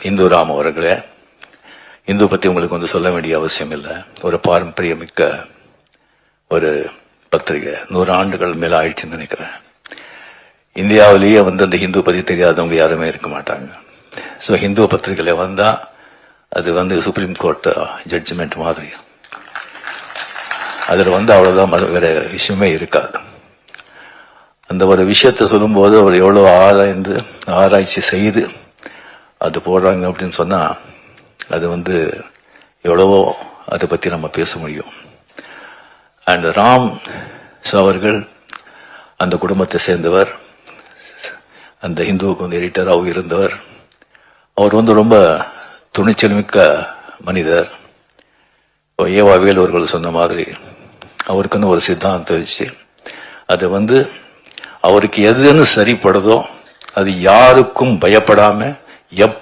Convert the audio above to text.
இந்து ராம் அவர்களே, இந்து பத்தி உங்களுக்கு சொல்ல வேண்டிய அவசியம் இல்லை. ஒரு பாரம்பரியமிக்க ஒரு பத்திரிகை, 100 ஆண்டுகள் மேல ஆயிடுச்சுன்னு நினைக்கிறேன். இந்தியாவிலேயே அந்த ஹிந்து பத்தி தெரியாதவங்க யாருமே இருக்க மாட்டாங்க. ஸோ ஹிந்து பத்திரிகையில வந்தா அது சுப்ரீம் கோர்ட் ஜட்ஜ்மெண்ட் மாதிரி. அதுல அவ்வளவுதான், வேற விஷயமே இருக்காது. அந்த ஒரு விஷயத்தை சொல்லும்போது அவர் எவ்வளவு ஆராய்ச்சி செய்து அது போடுறாங்க அப்படின்னு சொன்னா அது எவ்வளவோ அதை பத்தி நம்ம பேச முடியும். அண்ட் ராம் அவர்கள் அந்த குடும்பத்தை சேர்ந்தவர், அந்த ஹிந்துவுக்கு எடிட்டராகவும் இருந்தவர். அவர் ரொம்ப துணிச்சல் மிக்க மனிதர். ஏவா வேலூர்கள் சொன்ன மாதிரி அவருக்குன்னு ஒரு சித்தாந்தம் வச்சு அது அவருக்கு எதுன்னு சரிப்படுதோ அது யாருக்கும் பயப்படாம எப்போ